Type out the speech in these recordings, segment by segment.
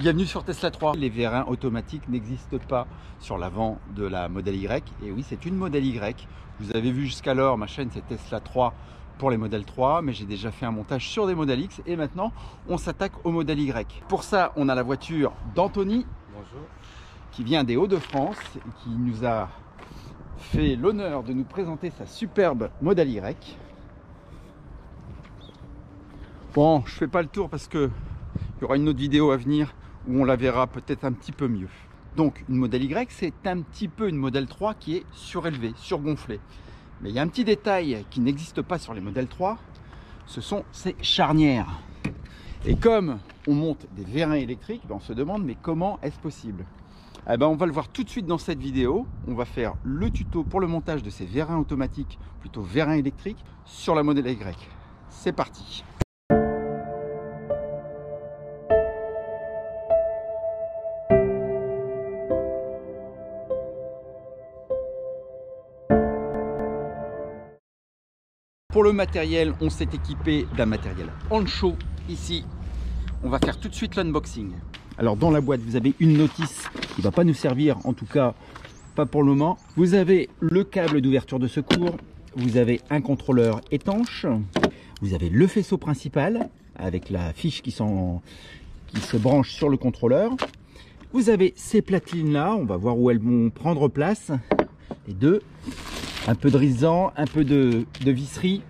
Bienvenue sur Tesla 3. Les vérins automatiques n'existent pas sur l'avant de la modèle Y. Et oui, c'est une modèle Y. Vous avez vu jusqu'alors, ma chaîne c'est Tesla 3 pour les modèles 3, mais j'ai déjà fait un montage sur des modèles X et maintenant on s'attaque au modèle Y. Pour ça, on a la voiture d'Anthony. Bonjour. Qui vient des Hauts-de-France et qui nous a fait l'honneur de nous présenter sa superbe modèle Y. Bon, je fais pas le tour parce que il y aura une autre vidéo à venir où on la verra peut-être un petit peu mieux. Donc une modèle Y, c'est un petit peu une modèle 3 qui est surélevée, surgonflée. Mais il y a un petit détail qui n'existe pas sur les modèles 3, ce sont ces charnières. Et comme on monte des vérins électriques, on se demande mais comment est-ce possible? Eh ben, on va le voir tout de suite dans cette vidéo. On va faire le tuto pour le montage de ces vérins automatiques, plutôt vérins électriques, sur la modèle Y. C'est parti. Pour le matériel, on s'est équipé d'un matériel Ancho ici. On va faire tout de suite l'unboxing. Alors dans la boîte, vous avez une notice qui ne va pas nous servir, en tout cas pas pour le moment. Vous avez le câble d'ouverture de secours, vous avez un contrôleur étanche, vous avez le faisceau principal avec la fiche qui se branche sur le contrôleur. Vous avez ces platines là, on va voir où elles vont prendre place, les deux. Un peu de risant, un peu de visserie.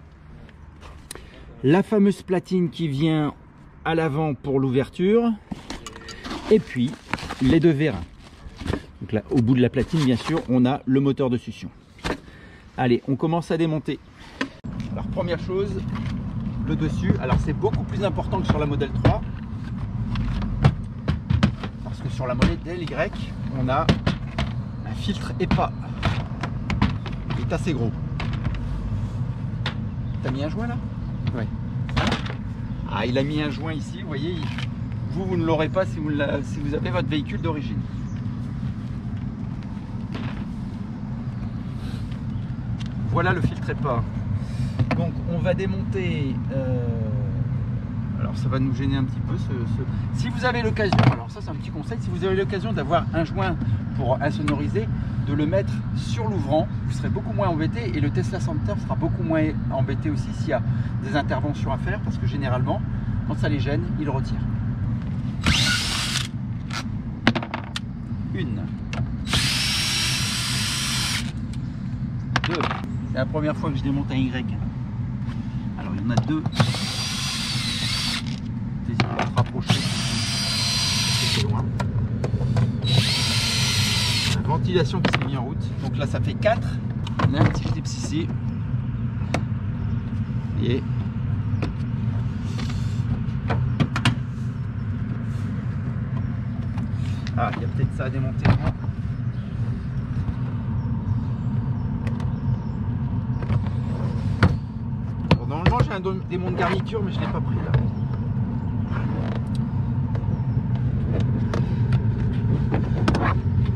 La fameuse platine qui vient à l'avant pour l'ouverture. Et puis les deux vérins. Donc là, au bout de la platine, bien sûr, on a le moteur de succion. Allez, on commence à démonter. Alors première chose, le dessus. Alors c'est beaucoup plus important que sur la modèle 3. Parce que sur la modèle Y, on a un filtre EPA. Il est assez gros. T'as mis un joint là? Ouais. Ah, il a mis un joint ici, vous voyez. Vous ne l'aurez pas si vous avez votre véhicule d'origine. Voilà le filtre EPA. Donc on va démonter. Alors ça va nous gêner un petit peu. Si vous avez l'occasion, alors ça c'est un petit conseil, si vous avez l'occasion d'avoir un joint pour insonoriser, de le mettre sur l'ouvrant, vous serez beaucoup moins embêté et le Tesla Center sera beaucoup moins embêté aussi s'il y a des interventions à faire parce que généralement, quand ça les gêne, ils retirent. Une. Deux. C'est la première fois que je démonte un Y. Alors il y en a deux. N'hésitez pas à se rapprocher. C'est loin. Ventilation qui s'est mise en route. Donc là ça fait 4. On a un petit clip ici. Et ah, il y a peut-être ça à démonter. Bon, normalement j'ai un démon de garniture mais je ne l'ai pas pris là.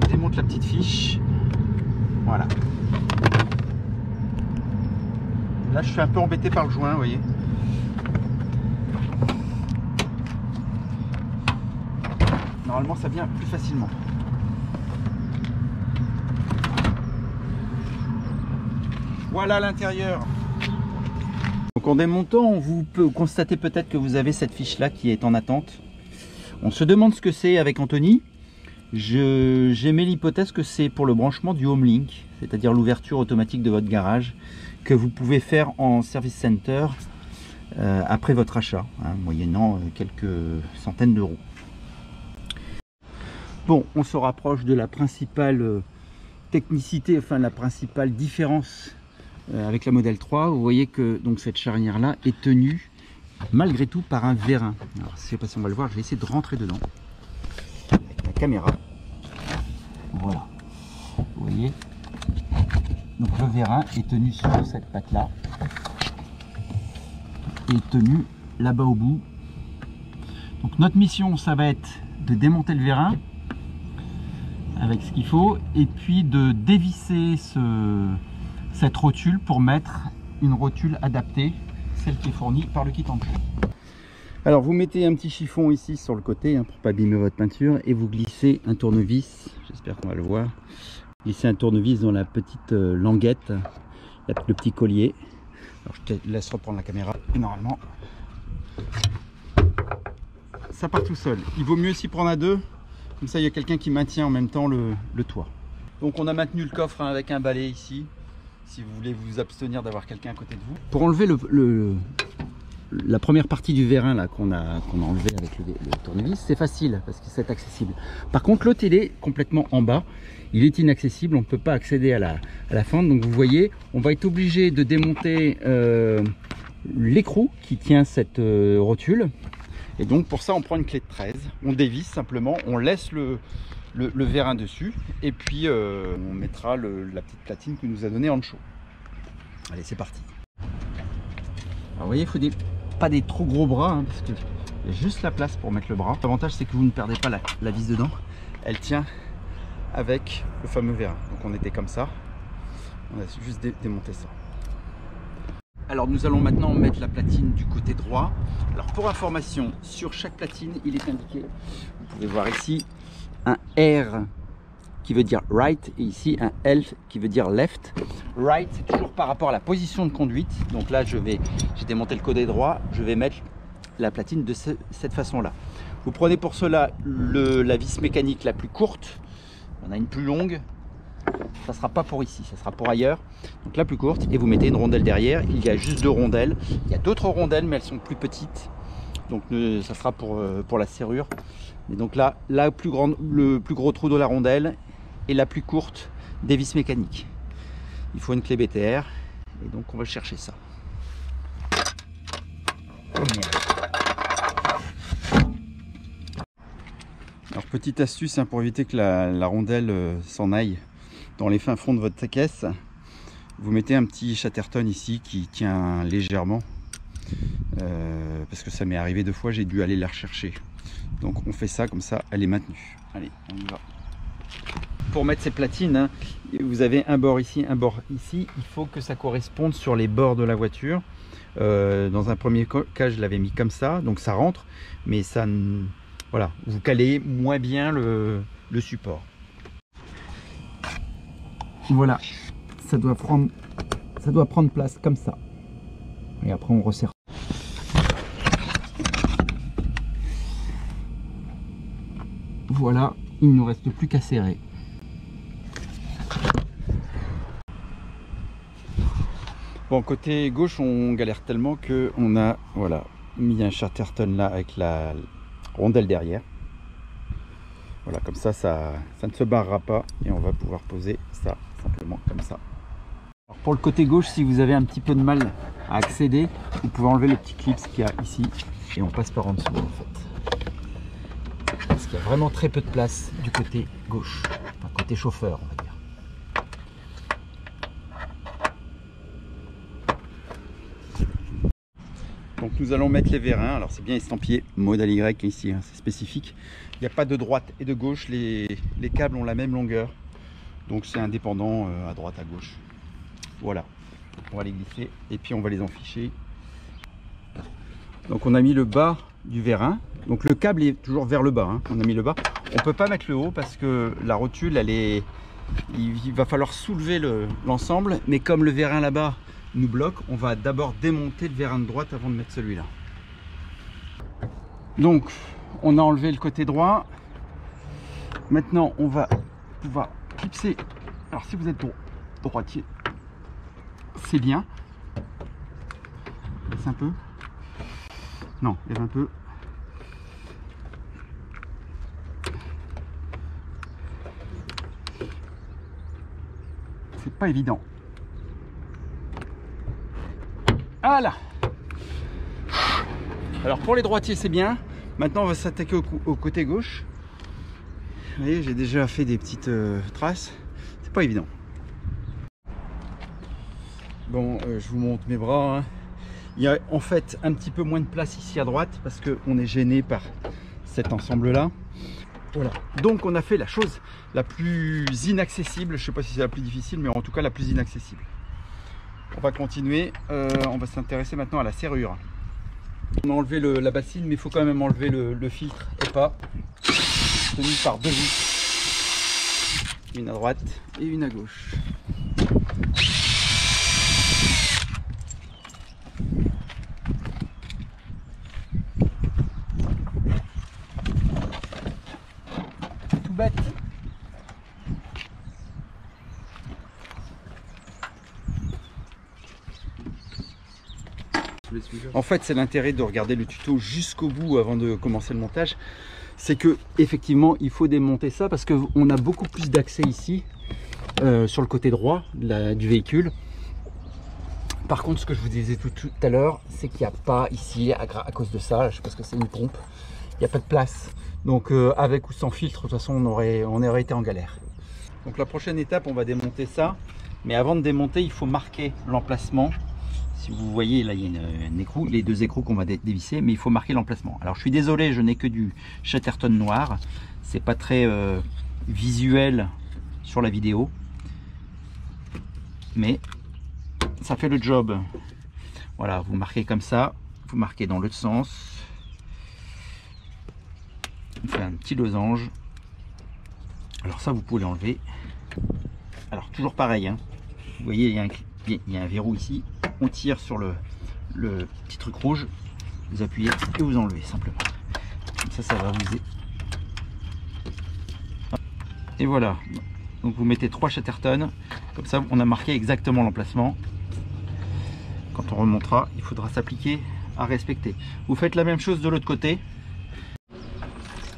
Démonte la petite fiche. Voilà. Là je suis un peu embêté par le joint, vous voyez. Normalement ça vient plus facilement. Voilà l'intérieur. Donc en démontant, vous pouvez constater peut-être que vous avez cette fiche là qui est en attente. On se demande ce que c'est avec Anthony. J'émets l'hypothèse que c'est pour le branchement du HomeLink, c'est-à-dire l'ouverture automatique de votre garage que vous pouvez faire en service center après votre achat, hein, moyennant quelques centaines d'euros. Bon, on se rapproche de la principale technicité, enfin la principale différence avec la modèle 3. Vous voyez que donc cette charnière là est tenue malgré tout par un vérin. Alors je ne sais pas si on va le voir, je vais essayer de rentrer dedans avec la caméra. Voilà, vous voyez, donc le vérin est tenu sur cette patte là et tenu là-bas au bout. Donc notre mission ça va être de démonter le vérin avec ce qu'il faut et puis de dévisser cette rotule pour mettre une rotule adaptée, celle qui est fournie par le kit Ancho. Alors vous mettez un petit chiffon ici sur le côté hein, pour pas abîmer votre peinture et vous glissez un tournevis, j'espère qu'on va le voir, glissez un tournevis dans la petite languette, le petit collier. Alors je te laisse reprendre la caméra et normalement ça part tout seul. Il vaut mieux s'y prendre à deux, comme ça il y a quelqu'un qui maintient en même temps le toit. Donc on a maintenu le coffre hein, avec un balai ici, si vous voulez vous abstenir d'avoir quelqu'un à côté de vous. Pour enlever la première partie du vérin là qu'on a enlevé avec le tournevis, c'est facile parce que c'est accessible. Par contre l'autre il est complètement en bas, il est inaccessible, on ne peut pas accéder à la fente. Donc vous voyez, on va être obligé de démonter l'écrou qui tient cette rotule. Et donc pour ça on prend une clé de 13, on dévisse simplement, on laisse le vérin dessus et puis on mettra la petite platine que nous a donné Ancho. Allez c'est parti. Alors vous voyez, il faut pas des trop gros bras hein, parce qu'il y a juste la place pour mettre le bras. L'avantage c'est que vous ne perdez pas la vis dedans, elle tient avec le fameux vérin. Donc on était comme ça, on a juste démonté ça. Alors nous allons maintenant mettre la platine du côté droit. Alors pour information, sur chaque platine il est indiqué, vous pouvez voir ici, un R qui veut dire right et ici un L qui veut dire left. Right c'est toujours par rapport à la position de conduite. Donc là j'ai démonté le côté droit, je vais mettre la platine de cette façon là. Vous prenez pour cela la vis mécanique la plus courte, on a une plus longue, ça sera pas pour ici, ça sera pour ailleurs, donc la plus courte, et vous mettez une rondelle derrière. Il y a juste 2 rondelles, il y a d'autres rondelles mais elles sont plus petites, donc ça sera pour la serrure. Et donc là le plus gros trou de la rondelle et la plus courte des vis mécaniques. Il faut une clé BTR et donc on va chercher ça. Alors petite astuce hein, pour éviter que la rondelle s'en aille dans les fins fonds de votre caisse, vous mettez un petit Chatterton ici qui tient légèrement parce que ça m'est arrivé 2 fois, j'ai dû aller la rechercher. Donc on fait ça, comme ça elle est maintenue. Allez, on y va. Pour mettre ces platines, hein, vous avez un bord ici, un bord ici. Il faut que ça corresponde sur les bords de la voiture. Dans un premier cas, je l'avais mis comme ça, donc ça rentre, mais ça, voilà, vous calez moins bien le support. Voilà, ça doit prendre place comme ça. Et après, on resserre. Voilà, il ne nous reste plus qu'à serrer. Bon, côté gauche, on galère tellement que on a voilà, mis un Chatterton là avec la rondelle derrière. Voilà, comme ça ne se barrera pas et on va pouvoir poser ça simplement comme ça. Alors pour le côté gauche, si vous avez un petit peu de mal à accéder, vous pouvez enlever le petit clip qu'il y a ici et on passe par en dessous en fait. Parce qu'il y a vraiment très peu de place du côté gauche, enfin côté chauffeur on va dire. Donc nous allons mettre les vérins. Alors c'est bien estampillé modèle Y ici, hein, c'est spécifique. Il n'y a pas de droite et de gauche, les câbles ont la même longueur. Donc c'est indépendant à droite, à gauche. Voilà, on va les glisser et puis on va les enficher. Donc on a mis le bas du vérin. Donc le câble est toujours vers le bas, hein. On a mis le bas. On ne peut pas mettre le haut parce que la rotule, il va falloir soulever l'ensemble. Mais comme le vérin là-bas nous bloque, on va d'abord démonter le vérin de droite avant de mettre celui-là. Donc on a enlevé le côté droit. Maintenant on va pouvoir clipser. Alors si vous êtes droitier, c'est bien. Laisse un peu. Non, lève un peu. C'est pas évident. Voilà. Alors pour les droitiers c'est bien. Maintenant on va s'attaquer au côté gauche. Vous voyez, j'ai déjà fait des petites traces. C'est pas évident. Bon, je vous montre mes bras, hein. Il y a en fait un petit peu moins de place ici à droite parce qu'on est gêné par cet ensemble là. Voilà, donc on a fait la chose la plus inaccessible. Je sais pas si c'est la plus difficile, mais en tout cas la plus inaccessible. On va continuer, on va s'intéresser maintenant à la serrure. On a enlevé la bassine, mais il faut quand même enlever le filtre EPA, tenu par deux vis, une à droite et une à gauche. Tout bête. En fait, c'est l'intérêt de regarder le tuto jusqu'au bout avant de commencer le montage. C'est que effectivement, il faut démonter ça parce qu'on a beaucoup plus d'accès ici sur le côté droit du véhicule. Par contre, ce que je vous disais tout à l'heure, c'est qu'il n'y a pas ici, à cause de ça, je sais pas ce que c'est, une pompe, il n'y a pas de place. Donc avec ou sans filtre, de toute façon, on aurait été en galère. Donc la prochaine étape, on va démonter ça. Mais avant de démonter, il faut marquer l'emplacement. Si vous voyez, là, il y a une écrou, les deux écrous qu'on va dévisser, mais il faut marquer l'emplacement. Alors, je suis désolé, je n'ai que du Chatterton noir. C'est pas très visuel sur la vidéo, mais ça fait le job. Voilà, vous marquez comme ça, vous marquez dans l'autre sens. On fait un petit losange. Alors ça, vous pouvez l'enlever. Alors, toujours pareil, hein. Vous voyez, il y a un verrou ici. On tire sur le petit truc rouge, vous appuyez et vous enlevez simplement. Comme ça va vous aider. Et voilà. Donc vous mettez 3 Chatterton. Comme ça, on a marqué exactement l'emplacement. Quand on remontera, il faudra s'appliquer à respecter. Vous faites la même chose de l'autre côté.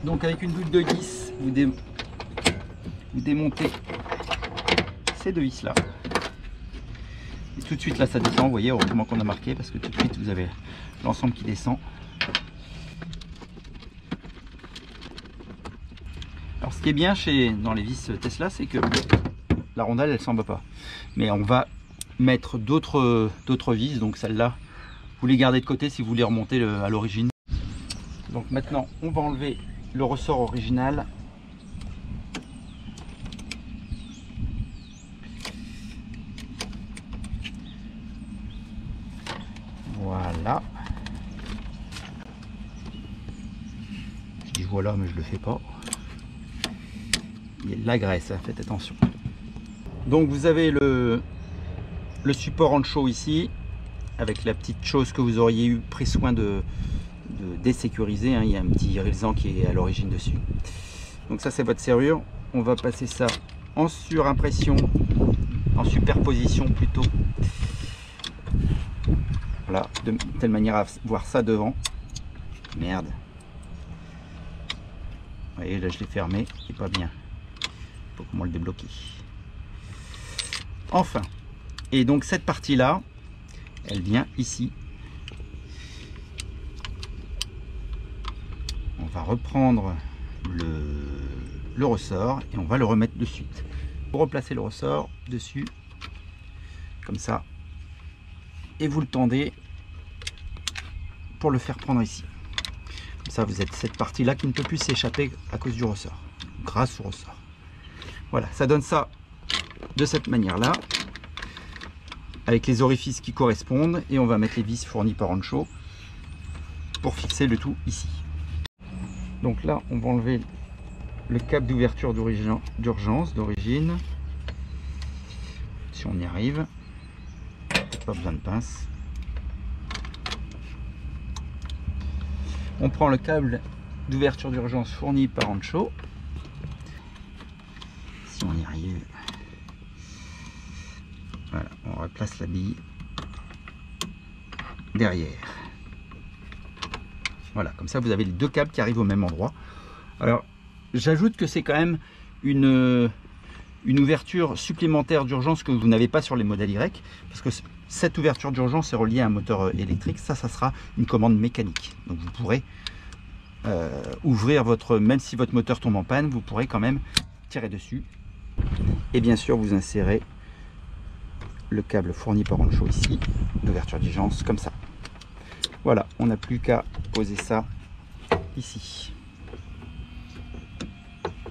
Donc avec une douille de vis, vous démontez ces deux vis là. Et tout de suite là ça descend, vous voyez, heureusement qu'on a marqué parce que tout de suite vous avez l'ensemble qui descend. Alors ce qui est bien dans les vis Tesla, c'est que la rondelle elle s'en va pas. Mais on va mettre d'autres vis, donc celle-là, vous les gardez de côté si vous voulez remonter à l'origine. Donc maintenant on va enlever le ressort original. Voilà. Je dis voilà, mais je le fais pas. Il y a de la graisse, hein, faites attention. Donc vous avez le support en show ici, avec la petite chose que vous auriez pris soin de désécuriser, hein. Il y a un petit rilsan qui est à l'origine dessus. Donc ça c'est votre serrure. On va passer ça en surimpression, en superposition plutôt. Voilà, de telle manière à voir ça devant. Merde. Vous voyez, là je l'ai fermé, c'est pas bien. Faut comment le débloquer. Enfin. Et donc cette partie-là, elle vient ici. On va reprendre le ressort et on va le remettre de suite. Pour replacer le ressort dessus, comme ça. Et vous le tendez pour le faire prendre ici. Comme ça, vous êtes cette partie-là qui ne peut plus s'échapper à cause du ressort, grâce au ressort. Voilà, ça donne ça de cette manière-là, avec les orifices qui correspondent, et on va mettre les vis fournies par Honcho pour fixer le tout ici. Donc là, on va enlever le câble d'ouverture d'urgence d'origine, si on y arrive. Pas besoin de pince. On prend le câble d'ouverture d'urgence fourni par Honcho. Si on y arrive. Voilà, on replace la bille derrière. Voilà, comme ça vous avez les deux câbles qui arrivent au même endroit. Alors, j'ajoute que c'est quand même une ouverture supplémentaire d'urgence que vous n'avez pas sur les modèles Y, parce que cette ouverture d'urgence est reliée à un moteur électrique. Ça sera une commande mécanique. Donc vous pourrez ouvrir même si votre moteur tombe en panne, vous pourrez quand même tirer dessus. Et bien sûr, vous insérez le câble fourni par Honcho ici, d'ouverture d'urgence, comme ça. Voilà, on n'a plus qu'à poser ça ici.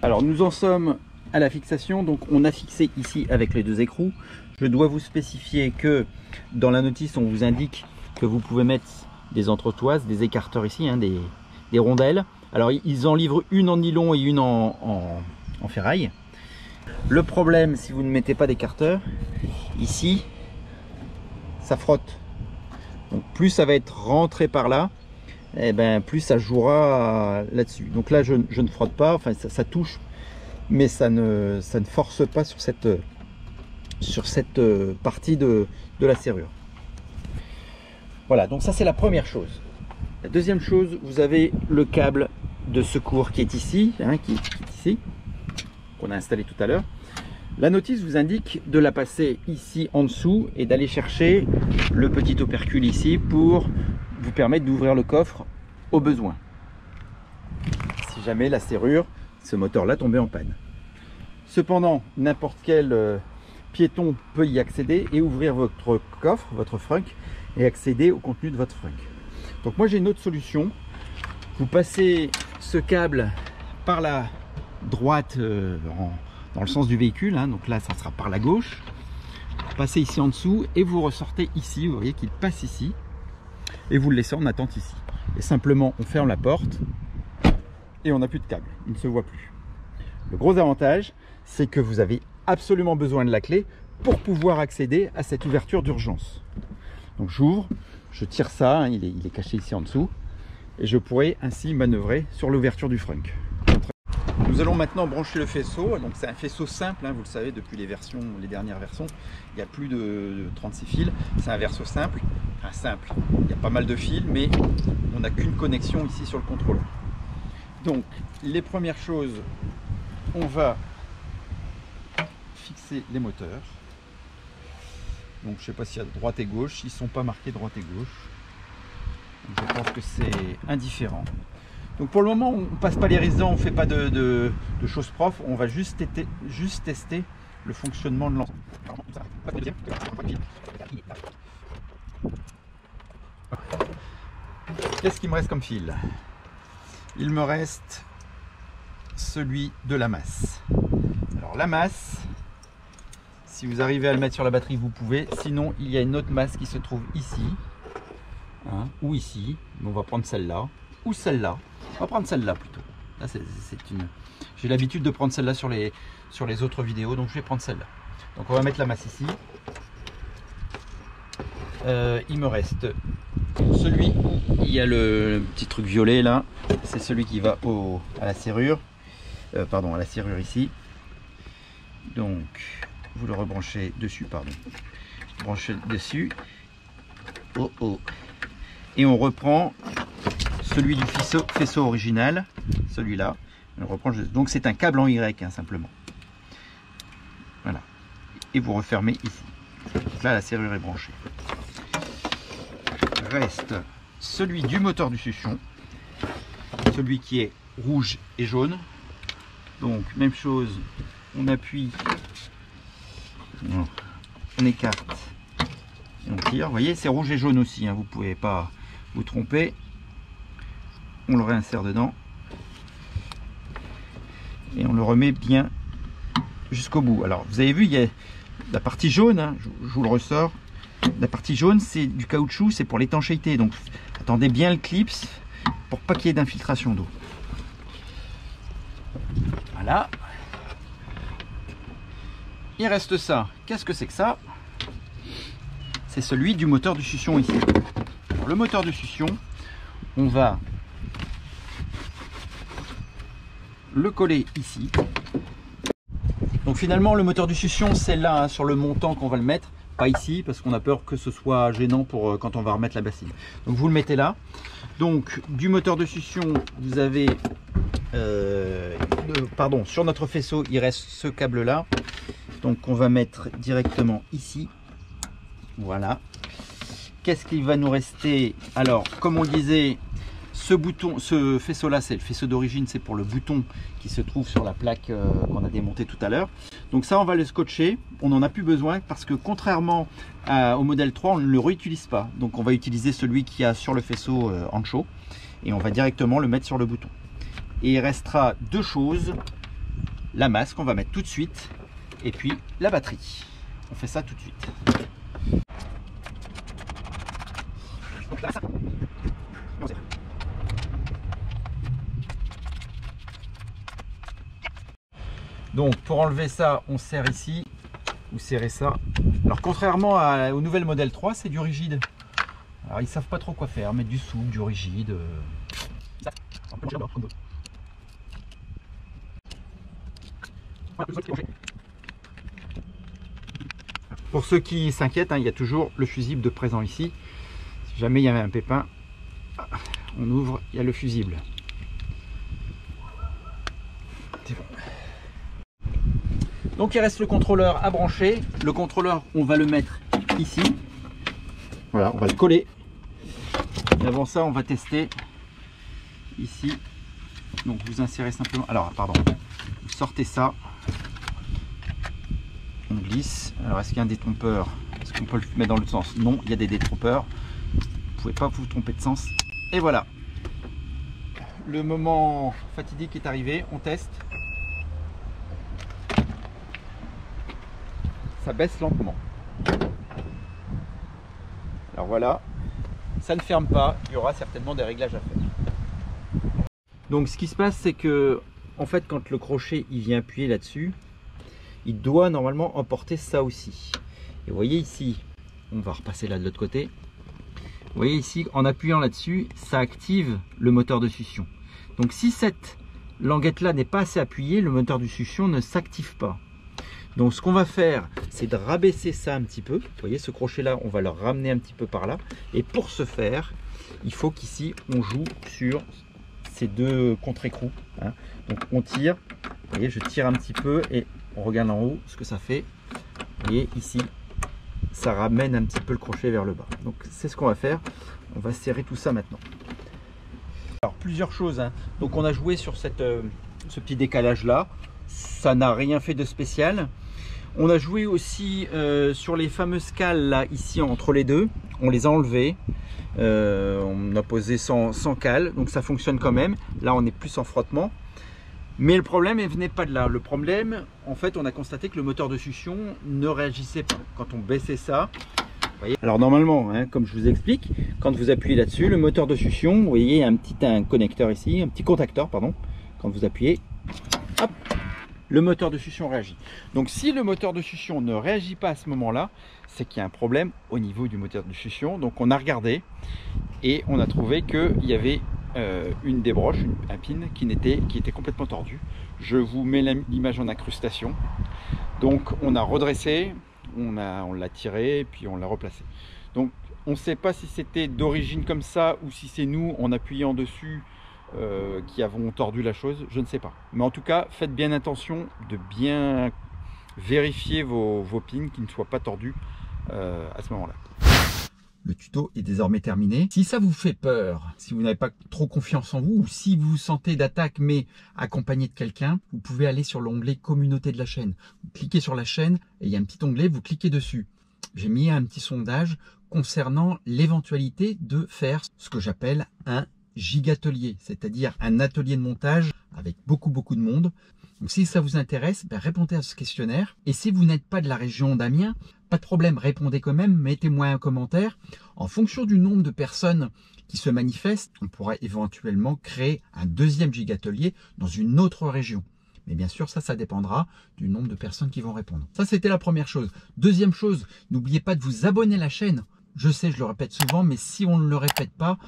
Alors nous en sommes à la fixation, donc on a fixé ici avec les deux écrous. Je dois vous spécifier que dans la notice on vous indique que vous pouvez mettre des entretoises, des écarteurs ici, hein, des rondelles. Alors ils en livrent une en nylon et une en ferraille. Le problème, si vous ne mettez pas d'écarteur, ici, ça frotte. Donc plus ça va être rentré par là, et ben plus ça jouera là-dessus. Donc là je ne frotte pas, enfin ça touche, mais ça ne force pas sur cette partie de la serrure. Voilà, donc ça c'est la première chose. La deuxième chose, vous avez le câble de secours qui est ici, hein, qui est ici, qu'on a installé tout à l'heure. La notice vous indique de la passer ici en dessous et d'aller chercher le petit opercule ici pour vous permettre d'ouvrir le coffre au besoin. Si jamais la serrure, ce moteur-là tombait en panne. Cependant, n'importe quel piéton peut y accéder et ouvrir votre coffre, votre frunk, et accéder au contenu de votre frunk. Donc moi j'ai une autre solution. Vous passez ce câble par la droite dans le sens du véhicule, hein, donc là ça sera par la gauche. Vous passez ici en dessous et vous ressortez ici, vous voyez qu'il passe ici, et vous le laissez en attente ici. Et simplement on ferme la porte et on n'a plus de câble, il ne se voit plus. Le gros avantage, c'est que vous avez absolument besoin de la clé pour pouvoir accéder à cette ouverture d'urgence. Donc j'ouvre, je tire ça, hein, il est caché ici en dessous, et je pourrai ainsi manœuvrer sur l'ouverture du frunk. Nous allons maintenant brancher le faisceau. Donc c'est un faisceau simple, hein, vous le savez, depuis les dernières versions, il n'y a plus de 36 fils. C'est un verso simple, enfin simple. Il y a pas mal de fils, mais on n'a qu'une connexion ici sur le contrôleur. Donc les premières choses, on va fixer les moteurs. Donc je ne sais pas s'il y a droite et gauche, ils ne sont pas marqués droite et gauche. Donc, je pense que c'est indifférent. Donc pour le moment, on ne passe pas les résidents, on ne fait pas de choses prof, on va juste tester le fonctionnement de l'ensemble. Qu'est-ce qu'il me reste comme fil? Il me reste celui de la masse. Alors la masse, si vous arrivez à le mettre sur la batterie, vous pouvez. Sinon, il y a une autre masse qui se trouve ici, hein, ou ici. On va prendre celle-là, ou celle-là. On va prendre celle-là plutôt. Là, j'ai l'habitude de prendre celle-là sur les autres vidéos, donc je vais prendre celle-là. Donc on va mettre la masse ici. Il me reste celui où il y a le petit truc violet là. C'est celui qui va à la serrure. Pardon, à la serrure ici. Donc vous le rebranchez dessus, pardon. Branchez dessus. Oh oh. Et on reprend celui du faisceau original, celui-là. On reprend. Donc c'est un câble en Y, hein, simplement. Voilà. Et vous refermez ici. Donc là, la serrure est branchée. Reste celui du moteur du succion, celui qui est rouge et jaune. Donc même chose, on appuie, on écarte et on tire. Vous voyez, c'est rouge et jaune aussi, hein, vous ne pouvez pas vous tromper. On le réinsère dedans et on le remet bien jusqu'au bout. Alors vous avez vu, il y a la partie jaune, hein, je vous le ressors. La partie jaune, c'est du caoutchouc, c'est pour l'étanchéité. Donc attendez bien le clips pour pas qu'il y ait d'infiltration d'eau. Voilà. Il reste ça. Qu'est-ce que c'est que ça? C'est celui du moteur du succion ici. Alors, le moteur du succion, on va le coller ici. Donc finalement, le moteur du succion, c'est là, hein, sur le montant qu'on va le mettre. Pas ici, parce qu'on a peur que ce soit gênant pour quand on va remettre la bassine. Donc vous le mettez là. Donc du moteur de succion, vous avez pardon, sur notre faisceau, il reste ce câble là. Donc on va mettre directement ici. Voilà. Qu'est-ce qu'il va nous rester? Alors, comme on le disait, ce bouton, ce faisceau là, c'est le faisceau d'origine, c'est pour le bouton qui se trouve sur la plaque qu'on a démontée tout à l'heure. Donc ça, on va le scotcher. On n'en a plus besoin parce que contrairement au modèle 3, on ne le réutilise pas. Donc on va utiliser celui qui a sur le faisceau Ancho et on va directement le mettre sur le bouton. Et il restera deux choses, la masse qu'on va mettre tout de suite et puis la batterie. On fait ça tout de suite. Donc là, ça. Donc pour enlever ça, on serre ici. Vous serrez ça. Alors contrairement au nouvel modèle 3, c'est du rigide. Alors ils savent pas trop quoi faire, mettre du souple, du rigide. Pour ceux qui s'inquiètent, il y a toujours le fusible de présent ici. Si jamais il y avait un pépin, on ouvre, il y a le fusible. C'est bon. Donc il reste le contrôleur à brancher. Le contrôleur, on va le mettre ici. Voilà, on va le coller. Et avant ça, on va tester ici. Donc vous insérez simplement. Alors, pardon. Vous sortez ça. On glisse. Alors, est-ce qu'il y a un détrompeur? Est-ce qu'on peut le mettre dans l'autre sens? Non, il y a des détrompeurs. Vous ne pouvez pas vous tromper de sens. Et voilà. Le moment fatidique est arrivé. On teste. Ça baisse lentement. Alors voilà, ça ne ferme pas, il y aura certainement des réglages à faire. Donc ce qui se passe, c'est que en fait quand le crochet il vient appuyer là-dessus, il doit normalement emporter ça aussi. Et vous voyez ici, on va repasser là de l'autre côté. Vous voyez ici, en appuyant là-dessus, ça active le moteur de succion. Donc si cette languette là n'est pas assez appuyée, le moteur de succion ne s'active pas. Donc ce qu'on va faire, c'est de rabaisser ça un petit peu. Vous voyez ce crochet là, on va le ramener un petit peu par là. Et pour ce faire, il faut qu'ici on joue sur ces deux contre-écrous. Donc on tire, vous voyez, je tire un petit peu et on regarde en haut ce que ça fait. Vous voyez ici, ça ramène un petit peu le crochet vers le bas. Donc c'est ce qu'on va faire. On va serrer tout ça maintenant. Alors plusieurs choses. Donc on a joué sur ce petit décalage là. Ça n'a rien fait de spécial. On a joué aussi sur les fameuses cales là, ici entre les deux. On les a enlevées. On a posé sans cale, donc ça fonctionne quand même. Là, on est plus en frottement. Mais le problème, il venait pas de là. Le problème, en fait, on a constaté que le moteur de succion ne réagissait pas. Quand on baissait ça, vous voyez. Alors normalement, comme je vous explique, quand vous appuyez là-dessus, le moteur de succion, vous voyez, il y a un connecteur ici, un petit contacteur, pardon. Quand vous appuyez, hop, le moteur de succion réagit. Donc si le moteur de succion ne réagit pas à ce moment-là, c'est qu'il y a un problème au niveau du moteur de succion. Donc on a regardé et on a trouvé qu'il y avait une des broches, un pin qui était complètement tordu. Je vous mets l'image en incrustation. Donc on a redressé, on l'a tiré et puis on l'a replacé. Donc on ne sait pas si c'était d'origine comme ça ou si c'est nous en appuyant dessus qui avons tordu la chose, je ne sais pas. Mais en tout cas, faites bien attention de bien vérifier vos pins qui ne soient pas tordus à ce moment-là. Le tuto est désormais terminé. Si ça vous fait peur, si vous n'avez pas trop confiance en vous, ou si vous vous sentez d'attaque mais accompagné de quelqu'un, vous pouvez aller sur l'onglet communauté de la chaîne. Vous cliquez sur la chaîne et il y a un petit onglet, vous cliquez dessus. J'ai mis un petit sondage concernant l'éventualité de faire ce que j'appelle un gigatelier, c'est-à-dire un atelier de montage avec beaucoup de monde. Donc si ça vous intéresse, répondez à ce questionnaire. Et si vous n'êtes pas de la région d'Amiens, pas de problème, répondez quand même, mettez-moi un commentaire. En fonction du nombre de personnes qui se manifestent, on pourra éventuellement créer un deuxième gigatelier dans une autre région. Mais bien sûr, ça dépendra du nombre de personnes qui vont répondre. Ça, c'était la première chose. Deuxième chose, n'oubliez pas de vous abonner à la chaîne. Je sais, je le répète souvent, mais si on ne le répète pas,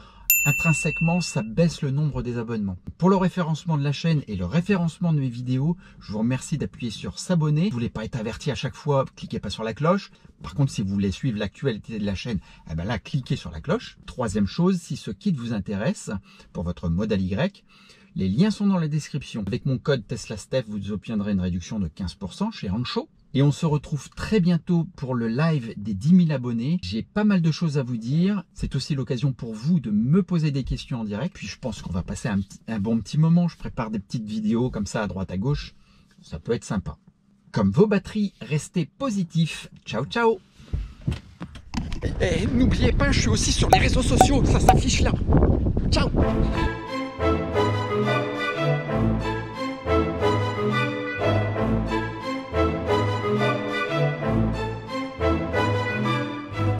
intrinsèquement, ça baisse le nombre des abonnements. Pour le référencement de la chaîne et le référencement de mes vidéos, je vous remercie d'appuyer sur s'abonner. Si vous voulez pas être averti à chaque fois, cliquez pas sur la cloche. Par contre, si vous voulez suivre l'actualité de la chaîne, là, cliquez sur la cloche. Troisième chose, si ce kit vous intéresse pour votre modèle Y, les liens sont dans la description. Avec mon code TeslaSteph, vous obtiendrez une réduction de 15% chez Ancho. Et on se retrouve très bientôt pour le live des 10 000 abonnés. J'ai pas mal de choses à vous dire. C'est aussi l'occasion pour vous de me poser des questions en direct. Puis je pense qu'on va passer un bon petit moment. Je prépare des petites vidéos comme ça à droite à gauche. Ça peut être sympa. Comme vos batteries, restez positifs. Ciao, ciao. Et n'oubliez pas, je suis aussi sur les réseaux sociaux. Ça s'affiche là. Ciao.